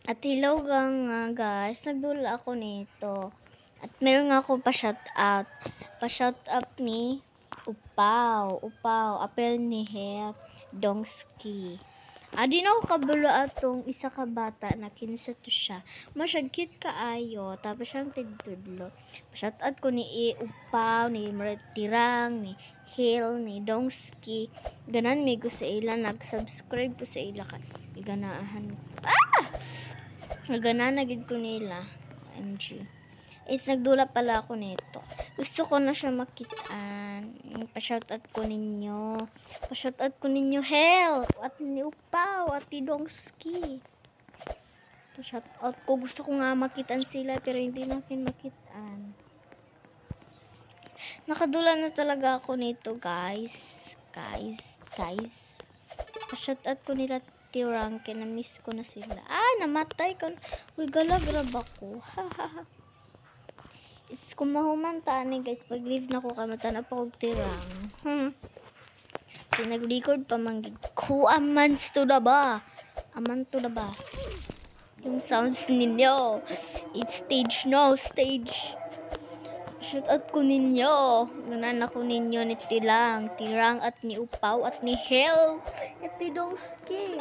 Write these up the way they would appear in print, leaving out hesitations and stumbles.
At hello nga guys, nagdula ako nito. At meron nga ako pa-shoutout. Pa-shoutout ni Upaw, apel ni Hep Dongski. Di na ako kabalo atong isa ka bata na kinsa to siya. Masyad cute kaayo, tapos siyang tidudlo. Pa-shoutout ko ni Upaw, ni Tirang, ni Hil, ni Dongski. Ganan may gusto sa ila, nag-subscribe po sa ila ka. Iganaahan. Nagananagid ko nila. OMG. Nagdula pala ako nito. Gusto ko na siya makitaan. Pa-shoutout ko ninyo. Pa-shoutout ko ninyo, Hel! At ni Upaw, at ni Dongski. Pa-shoutout ko. Gusto ko nga makitaan sila, pero hindi nakin makitaan. Nakadula na talaga ako nito, guys. Pa-shoutout ko nila Tirang, na-miss ko na sila. Namatay ko. Uy, galagrab ako. Is kumahumanta ni guys. Pag leave na ko kamata na pa kong Tirang. Nag-record pa manggig ko. Amans to da ba? Aman to da ba? Yung sounds ninyo. It's stage no. Stage. Shoutout ko ninyo. Nanan ako ninyo ni Tirang at ni Upaw at ni Hel at ni Dongski.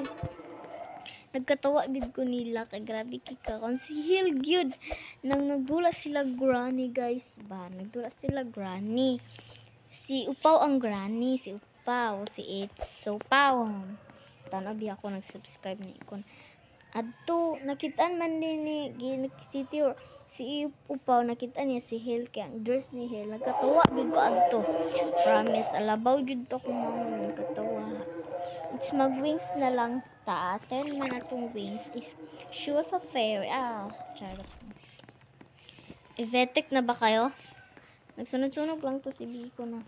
Nagkatawa gid ko nila kay grabe kika kon si Hel gyud nang nagdula sila granny guys ba. Nagdula sila granny. Si Upaw ang granny, si Upaw, si It's so Paw. Tanaw di ako nag-subscribe ni ikon. Adto nakitaan man din ni si Upaw, nakitaan niya si Hel kaya ang dress ni Hel nagkatawa gid ko adto. Promise alabaw gid to ko mga nagkatawa. It's mag-wings na lang ta. 10 man atong wings. If she was a fairy. Charot. Ivetek na ba kayo? Nagsunod-sunog lang to si Biko na.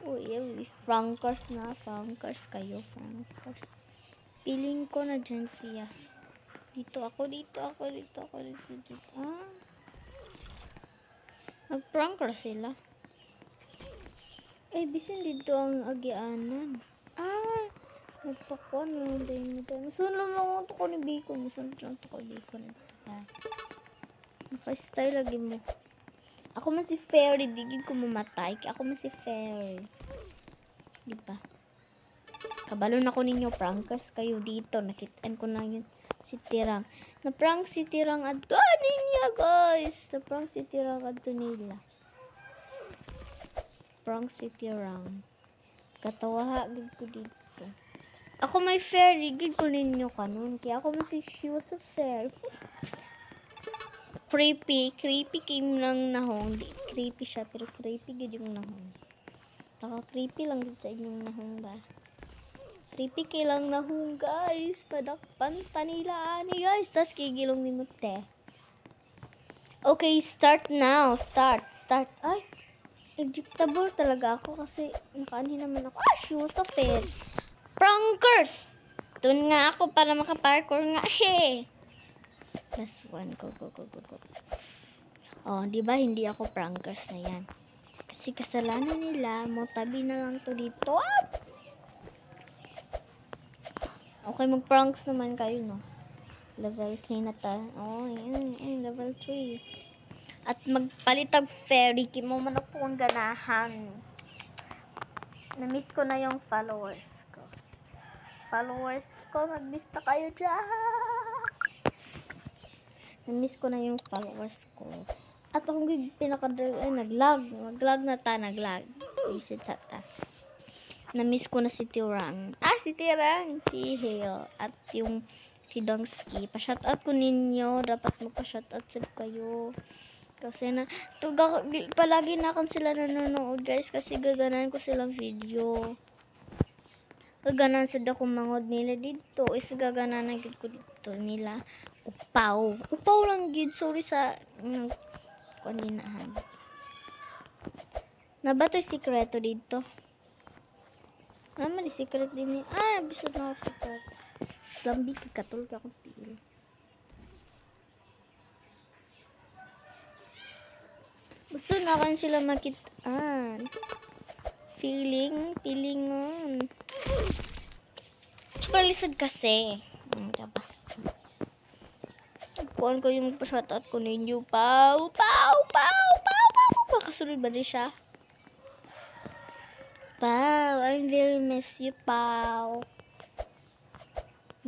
Uy, Frankers na. Frankers kayo. Frankers. Piling ko na dyan siya. Dito ako. Nag-pranker sila. Bisin dito ang agianan. Nagpakuan lang din nito. Masunod lang ito ko ni Biko. Naka-style lagi mo. Ako man si Fairy. Digig ko mamatay. Ako man si Fairy. Diba? Kabalo na ko ninyo. Prankers kayo dito. Nakitaan ko na yun. Si Tirang. Na-prank si Tirang adto. Niya guys. Na-prank si Tirang adto nila. Prank si Tirang. Katawaha gid ko dito. Ako may fairy gid ko ninyo kanon. Kaya ako man si she was a fairy. Creepy kim lang nahong. Di creepy siya pero creepy gid yung nahong. Naka-creepy lang gid sa inyong nahong ba. Creepy kay lang nahong guys. Padakpan panila ani guys. Tas kigilong ni Mute. Okay, start now. Start. Ay. Ejectable talaga ako kasi nakaanhin naman ako. She was a fail. Prankers! Doon nga ako para makaparkour nga. Plus 1. Go. Diba hindi ako prankers na yan. Kasi kasalanan nila. Tabi na lang to dito. Okay, mag-pranks naman kayo, no? Level 3 na ta. Level 3. At magpalitag fairy. Kimo man ako ang ganahan. Na-miss ko na yung followers ko. Mag-miss na kayo dyan. Na-miss ko na yung followers ko. At akong naglag. Naglag. Isa chata. Na-miss ko na si Tirang. Si Tirang. Si Hale. At yung si Dongski. Pa-shoutout ko ninyo. Dapat magpa-shoutout sila kayo. Kasi palagi na akong sila nanonood guys kasi gaganan ko silang video. Gaganan sa akong mangod nila dito. Gaganan na gid ko dito nila. Upaw lang gid. Sorry sa kaninahan. Nabato sikreto dito. Naman di secret din ni. Bisod na ako secret. Lambi katul ka akong tiil. Gusto na kan sila makitaan. Feeling on. Palisod kasi. Diba? kuan ko yung pa-shoutout ko ninyo. Pau, pau, pau, pau, pau. Makasunod ba rin siya? Pau, I very miss you, Pau.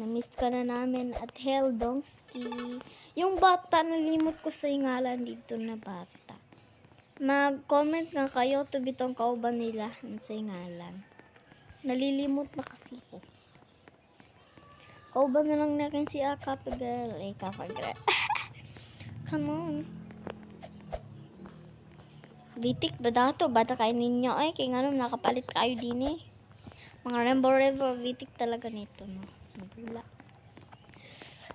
Na-miss ka na namin at Heldongski. Yung bata, nalimot ko sa ngalan dito na bata. Mag-comment nga kayo to bitong kauban nila sa ngalan. Nalilimot na kasi ko. Kauban na lang nakin si Kapagirl. Kapagirl. Come on. Bitik ba dato? Bata kayo ninyo. Ay, kaya nga nung nakapalit kayo din eh. Mga rainbow bitik talaga nito. No? Nagula.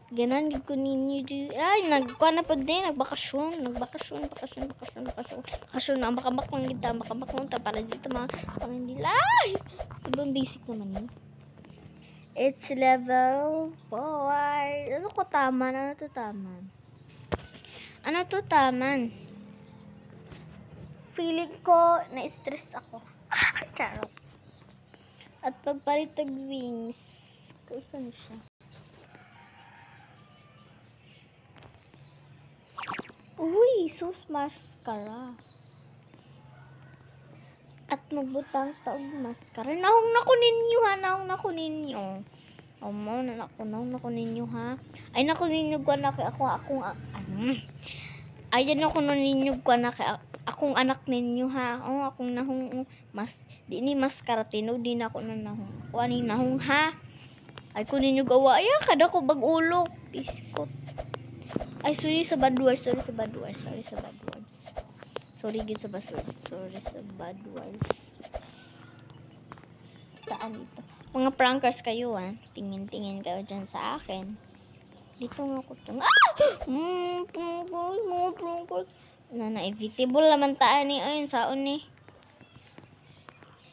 Ganan, di ko ninyo. Ay, nagkuha na po din. Nagbakasyon. Bakasyon na. Makabak lang kita. Makabak lang ta. Para dito mga pamindila. Ay! Sobrang basic naman yun. It's level 4. Ano ko taman? Ano to taman? Feeling ko na-stress ako. Charot. At pagpalit ng wings. Saan siya? Uy, sus mascara. At magbutang taog mascara. Nahong nako ninyo ha. Omo, nahong nako ninyo ha. Ay nako ninyo ko na kay akong ayan ako ninyo ko na kay akong anak ninyo ha. Oh, akong nahong di ni mascara tinog di na ako na nahong. Kuaning nahong ha. Ay ko ninyo gawa. Ay kada ko bag-ulo. Biskot. Ay sorry sa bad words. Sorry sa bad words. Sorry sa bad words. Saan ito? Mga prankers kayo tingin-tingin kayo dyan sa akin. Dito nga ko ito. Prankers. Na-evitable naman taan ayun saon ni.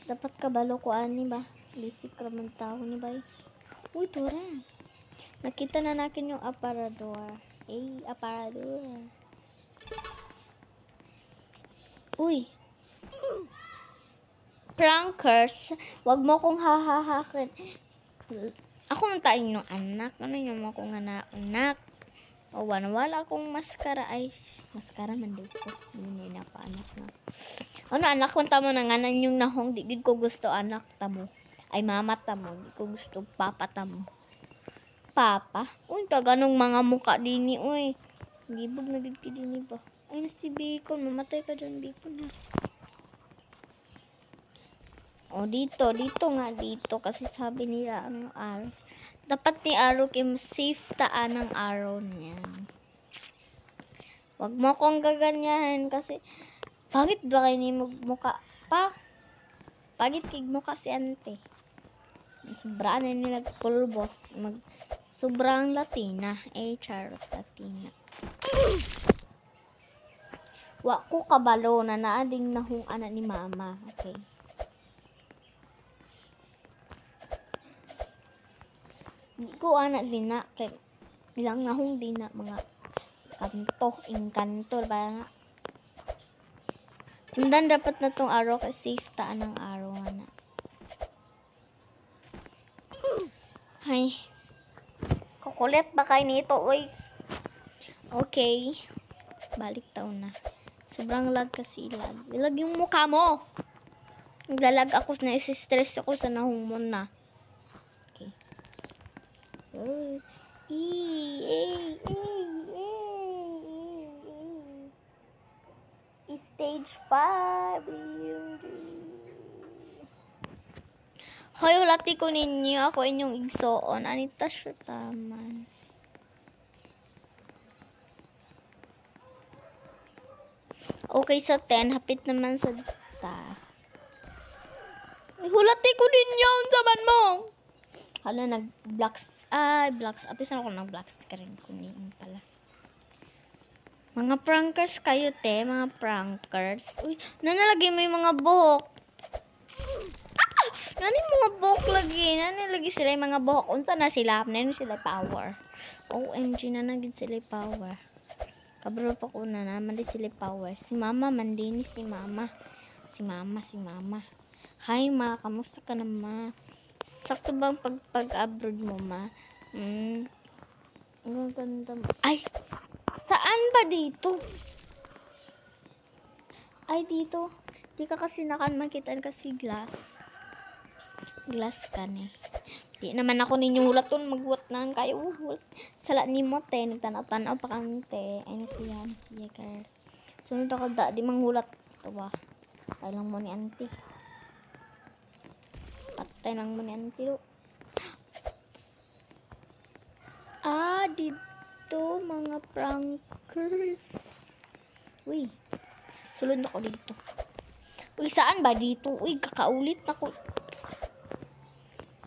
Dapat kabalo ko ani ba? Basic raman tao ni ba? Uy, tura. Nakita na natin yung aparador. Aparador. Uy. Prankers, wag mo kong hahahakin. Ako man tayong ng anak. Ano yung mo kong anak? O, wala akong maskara. Ay, maskara man dito. Hindi na pa anak na. Ano, anak kung tamo na nga yung nahong. Di ko gusto anak tamo. Ay, mama tamo. Di ko gusto papa tamo. Papa? Uy, taganong mga muka dini. Uy, libog na bigti dini ba? Ay, si Bacon. Mamatay ka dyan, Bacon ha. O, dito nga dito. Kasi sabi nila, ang arrow. Dapat ni arrow kim safe taan ang arrow niyan. Wag mo kong gaganyahin kasi pangit ba kayo ni mukha pa? Pangit kig mukha si ante. Sobrang na nila pulbos. Sobrang Latina. Charot Latina. Wa ko kabalo na naading nahong anak ni mama. Okay. Di ko anak din na. Kaya ilang nahong din na mga inkanto. Ba nga. Sundan dapat na tong araw kasi safe taan ng araw na. Ay. Kukulit ba kayo nito? Uy. Okay. Balik taon na. Sobrang lag kasi lag. Lag yung mukha mo. Naglalag ako na isi-stress ako sa nahumon na. Okay. Stage 5. Hoy, ulati ko ninyo. Ako inyong igsoon. Anita siya taman. Okay sa 10. Hapit naman sa ta. Hulati ko ninyo. Saban mo. Hala, nag-blocks. Blocks. Apis na ako nag-blocks ka rin ko niyo pala. Mga prankers kayo, te. Mga prankers. Uy, nanalagay mo yung mga buhok. Nani mga buhok lagi. Nani lagi sila yung mga buhok. Unsa na sila? Nani sila power. OMG na naging sila power. Kabro pa ko na naman din sila power. Si mama man din. Si mama. Hi ma, kamusta ka na ma? Sakto bang pag-abroad mo ma? Ang ganda mo. Ay! Saan ba dito? Ay, dito. Di ka kasi makita kasi glass. Glass ka ni. Di naman ako ninyong hulaton. Magwat na kayo. Sala ni mo, te. Nagtanaw-tanaw pa kami, te. Ay, nasiya. Nasiya, girl. Sunod ako da. Di manghulat. Ito ba? Patay lang mo ni auntie. Patay lang mo ni auntie, do. Ah, dito. Mga prankers. Uy. Sulod ako dito. Uy, saan ba dito? Uy, kakaulit ako.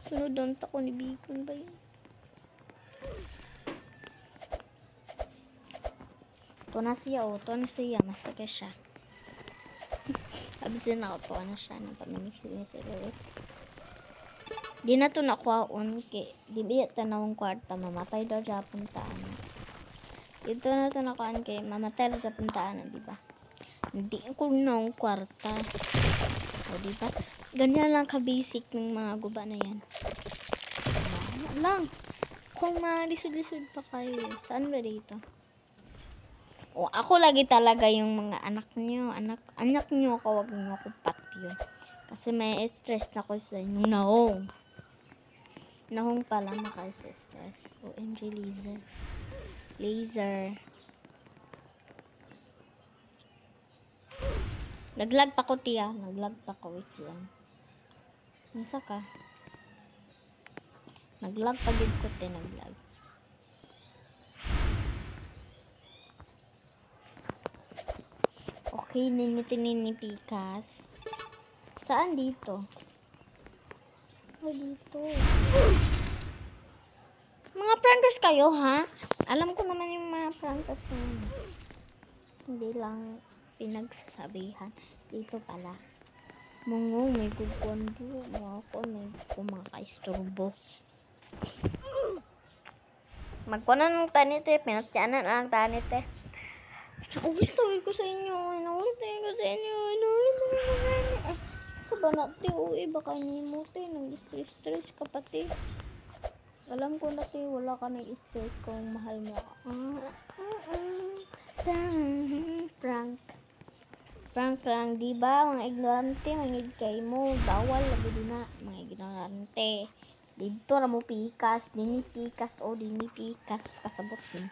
Sunod doon ako ni Bacon ba yun? Ito na siya, oh. Ito na siya. Masaka siya. Abisin ako. Ito na siya. Napamimisi-misi. Di na ito nakuhaon. Di ba tanawang kwarta. Mamatay daw siya puntaan. Dito na ito nakuhaan kay mamatay daw siya puntaan. Di ba? Hindi ko na ang kwarta. O, di ba? Ganyan lang ka-basic ng mga guba na yan. Lang. Kung malisod-lisod pa kayo. Saan ba dito? O, ako lagi talaga yung mga anak nyo. Anak nyo ako. Huwag nyo ako patyo. Kasi may stress na ko sa inyong nahong. Nahong pala maka-stress. OMG, laser. Laser. Naglag pa ko, tiya. Naglag pa ko. Wait lang. Unsa ka? Naglag pa din ko, te. Naglag. Okay, niniti-ninipikas. Saan dito? Oh, dito. Mga prankers kayo, ha? Alam ko naman yung mga prankers na yun. Hindi lang pinagsasabihan. Dito pala. Mungong, may gugondo. Ako, may kumakaisturbo. Magkunan ng tanite. Pinatyanan ang tanite. Naulit ko sa inyo. Naulit ko sa inyo. Sa banati, uwi. Baka nimuti. Nag-stress ka pati. Alam ko dati wala ka nag-stress kung mahal mo ka. Prank. Prank lang, di ba? Mga ignorante, mangid kay mo. Bawal, labi din na. Mga ignorante. Dito na mo pikas. Dini pikas. O, dini pikas. Kasabot mo.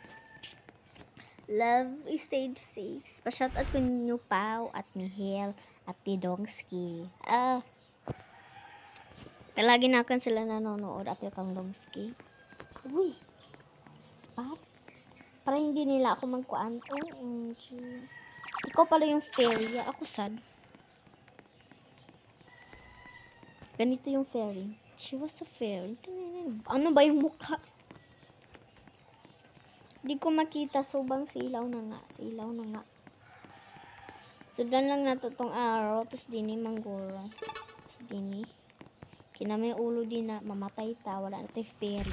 Love is stage 6. Pa-shoutout ko ninyo Pao at ni Hel at ni Dongski. Lagi na akan sila nanonood at yung Dongski. Uy. Spot. Para hindi nila ako magkuan. OMG. Ikaw pala yung fairy. Ako sad. Ganito yung fairy. She was a fairy. Ano ba yung mukha? Di ko makita. Subang silaw na nga. Silaw na nga. Sudan lang na tong araw. Tapos dini manggura. Tapos dini. Kina may ulo din na mamatay ta. Wala na tayo fairy.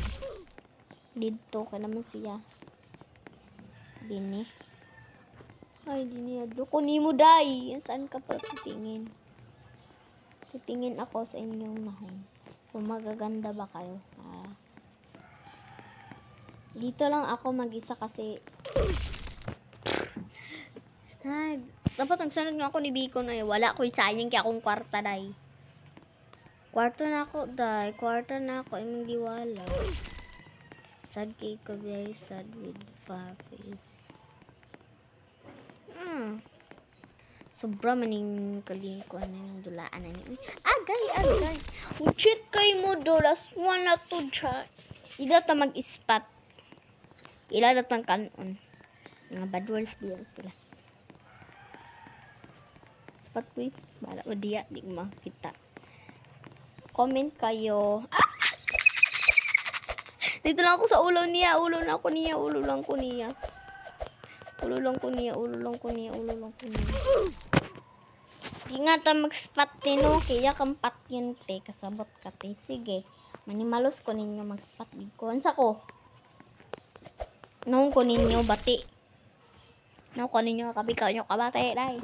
Dito. Kaya naman siya. Dini. Ay, dini. Duko ni mo, day. Saan ka pa titingin? Titingin ako sa inyong nahon. Kung magaganda ba kayo. Dito lang ako mag-isa kasi ay, dapat ang sunod nga ako ni Biko na wala ko sayang kaya akong kwarta, day. Kwarto na ako, day. Kwarta na ako. Imong diwala. Sad kay ko. Very sad with face. Sobra maning kalingkuan na yung dulaan na niya. Agay. Uchit kay mo do. Last one na to dyan. Ida ta mag-ispat. Ila datang kanon. Mga bad words bilang sila. Ispat ko eh. Bala o diya. Di ko makita. Comment kayo. Dito lang ako sa ulo niya. Ulo lang ko niya. Di nga ta mag-spot din, no? Kaya kang patyente. Kasabot ka, te. Sige. Manimalos ko ninyo mag-spot. Sa ko. Noong ko ninyo bati. Noong ko ninyo kabikaw nyo kabate, day.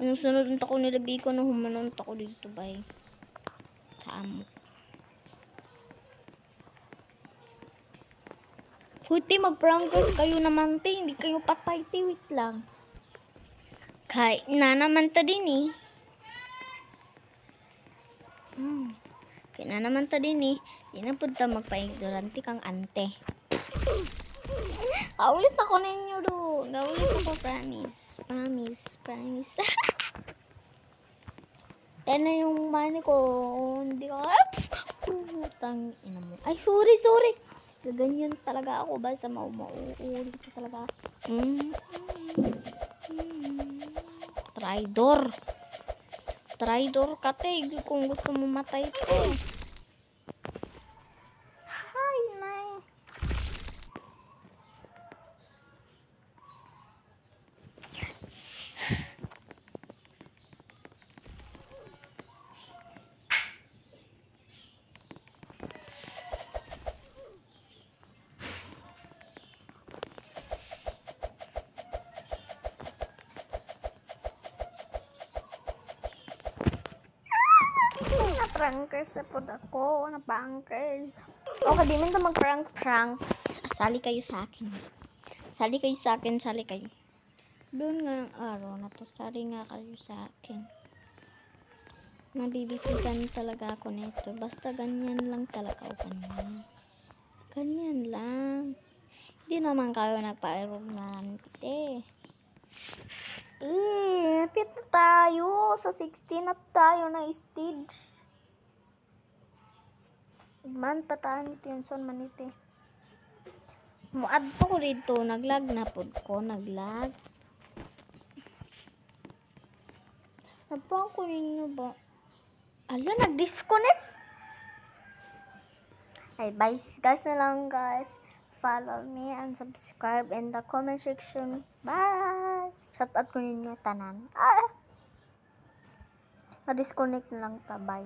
Anong sunod nito ko nilabi ko na humanong ko dito, bay. Sa amok. Huti, mag-prankers kayo naman, te. Hindi kayo patay, te. Wait lang. Kay na naman ta din eh. Kay na naman ta din eh. Di na punta magpa-ignorante kang ante. Kaulit ako ninyo do. Kaulit ako, promise. Promise. Yan na yung money ko. Hindi ko. Putang ina mo. Ay, sorry. Gaganyan talaga ako. Basta mauulit ko talaga. Traidor ka, te. Kung gusto mo matay, te. Hi, Nay. Na-prankers na po ako. Na-prankers. Okay, di man na mag-pranks. Sali kayo sa akin. Sali kayo. Doon nga ang araw na to. Sali nga kayo sa akin. Mabibisigan talaga ako nito. Basta ganyan lang talaga ako kanina. Ganyan lang. Hindi naman kayo nagpa-aerob na nante. Napit na tayo. Sa 16 na tayo na stage. Man, pataan ito yun. Son maniti. Muad po ko dito. Naglag na po ko. Naglag. Napang ko ninyo ba? Ala, nag-disconnect. Ay, bye guys na lang, guys. Follow me and subscribe in the comment section. Bye! Shout out ko ninyo tanan. Na-disconnect na lang ta. Bye.